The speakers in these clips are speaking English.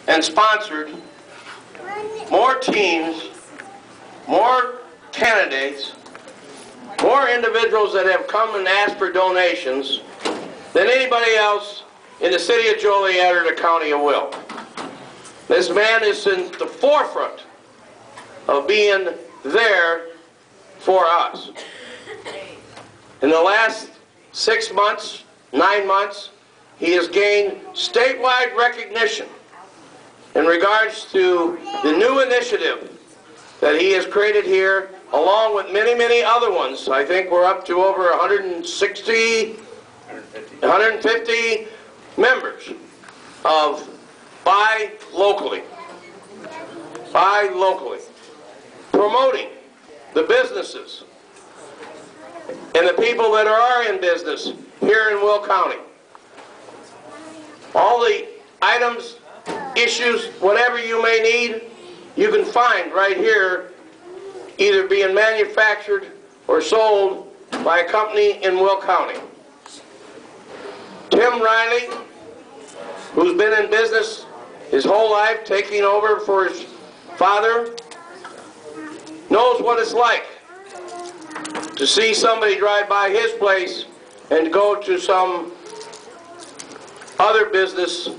and sponsored more teams, more candidates, more individuals that have come and asked for donations than anybody else in the city of Joliet or the county of Will. This man is in the forefront of being there for us. In the last 6 months, 9 months, he has gained statewide recognition in regards to the new initiative that he has created here, along with many, many other ones. I think we're up to over 150 members of Buy Locally, promoting the businesses and the people that are in business here in Will County. All the items, issues, whatever you may need, you can find right here, either being manufactured or sold by a company in Will County. Tim Reilly, who's been in business his whole life, taking over for his father, knows what it's like to see somebody drive by his place and go to some other business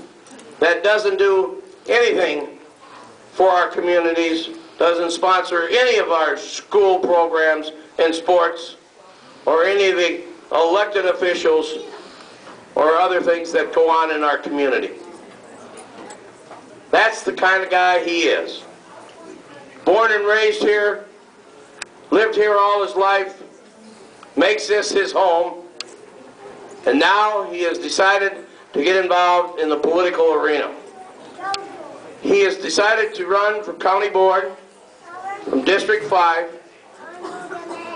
that doesn't do anything for our communities, doesn't sponsor any of our school programs and sports, or any of the elected officials or other things that go on in our community. That's the kind of guy he is. Born and raised here, lived here all his life, makes this his home, and now he has decided to get involved in the political arena. He has decided to run for county board from District 5.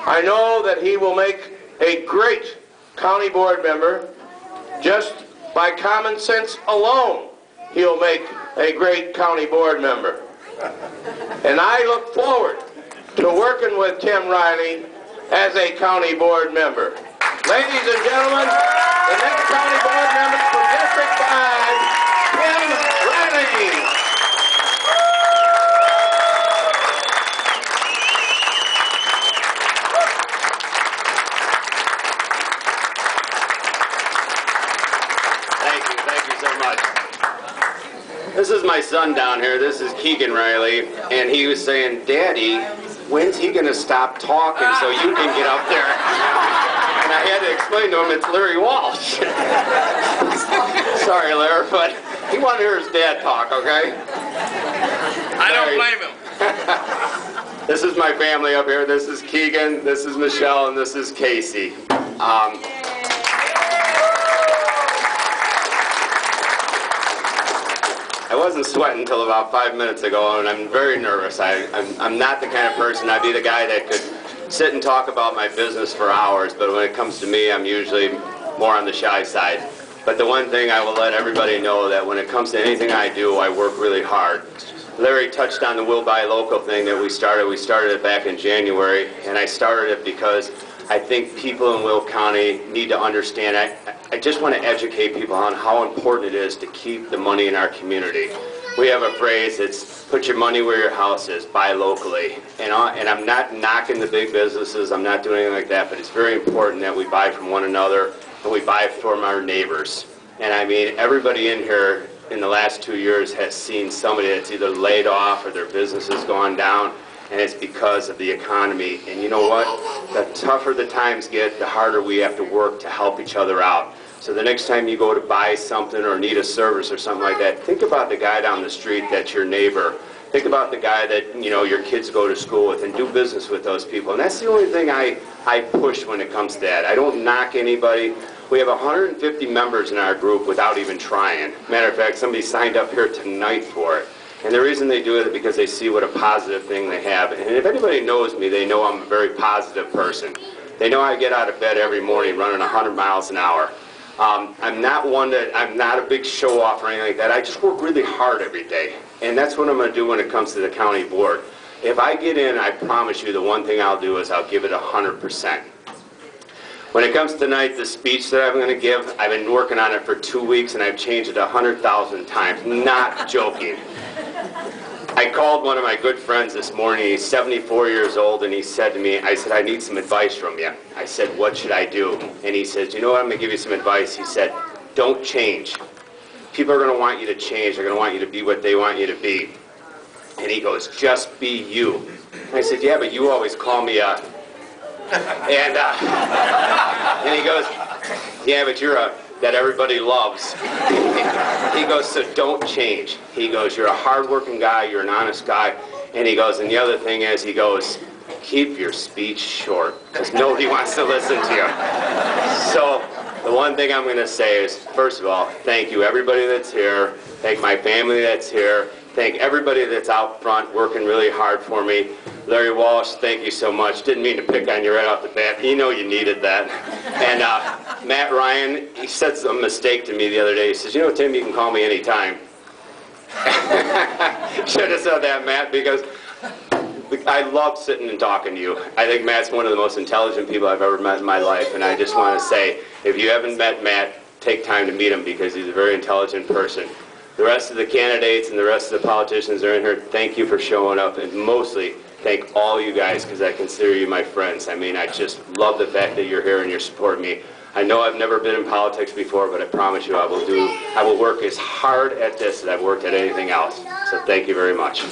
I know that he will make a great county board member. Just by common sense alone, he'll make a great county board member. And I look forward to working with Tim Reilly as a county board member. Ladies and gentlemen, the next county board member from District 5, Tim Reilly. Thank you so much. This is my son down here. This is Keegan Reilly, and he was saying, "Daddy, when's he going to stop talking so you can get up there?" And I had to explain to him it's Larry Walsh. Sorry, Larry, but he wanted to hear his dad talk, okay? I don't blame him. This is my family up here. This is Keegan, this is Michelle, and this is Casey. I wasn't sweating until about 5 minutes ago, and I'm very nervous. I'm not the kind of person, I'd be the guy that could sit and talk about my business for hours, but when it comes to me, I'm usually more on the shy side. But the one thing I will let everybody know that when it comes to anything I do, I work really hard. Larry touched on the Will Buy Local thing that we started. We started it back in January, and I started it because I think people in Will County need to understand. I just want to educate people on how important it is to keep the money in our community. We have a phrase, it's put your money where your house is, buy locally. And I'm not knocking the big businesses, I'm not doing anything like that, but it's very important that we buy from one another and we buy from our neighbors. And I mean, everybody in here in the last 2 years has seen somebody that's either laid off or their business has gone down, and it's because of the economy. And you know what? The tougher the times get, the harder we have to work to help each other out. So the next time you go to buy something or need a service or something like that, think about the guy down the street that's your neighbor. Think about the guy that, you know, your kids go to school with, and do business with those people. And that's the only thing I push when it comes to that. I don't knock anybody. We have 150 members in our group without even trying. Matter of fact, somebody signed up here tonight for it. And the reason they do it is because they see what a positive thing they have. And if anybody knows me, they know I'm a very positive person. They know I get out of bed every morning running 100 miles an hour. I'm not a big show off or anything like that. I just work really hard every day. And that's what I'm going to do when it comes to the county board. If I get in, I promise you the one thing I'll do is I'll give it 100%. When it comes to tonight, the speech that I'm going to give, I've been working on it for 2 weeks and I've changed it 100,000 times. Not joking. I called one of my good friends this morning. He's 74 years old, and he said to me, I said, I need some advice from you. I said, what should I do? And he says, you know what, I'm going to give you some advice. He said, don't change. People are going to want you to change. They're going to want you to be what they want you to be. And he goes, just be you. I said, yeah, but you always call me a... And he goes, yeah, but you're a... that everybody loves. He goes, so don't change. He goes, you're a hard-working guy, you're an honest guy. And he goes, and the other thing is, he goes, keep your speech short, because nobody wants to listen to you. So the one thing I'm going to say is, first of all, thank you, everybody that's here. Thank my family that's here. Thank everybody that's out front working really hard for me. Larry Walsh, thank you so much. Didn't mean to pick on you right off the bat. You know you needed that. And Matt Ryan, he said a mistake to me the other day. He says, you know, Tim, you can call me anytime. Should have said that, Matt, because I love sitting and talking to you. I think Matt's one of the most intelligent people I've ever met in my life. And I just want to say, if you haven't met Matt, take time to meet him because he's a very intelligent person. The rest of the candidates and the rest of the politicians that are in here, thank you for showing up, and mostly thank all you guys because I consider you my friends. I mean, I just love the fact that you're here and you're supporting me. I know I've never been in politics before, but I promise you I will work as hard at this as I've worked at anything else. So thank you very much.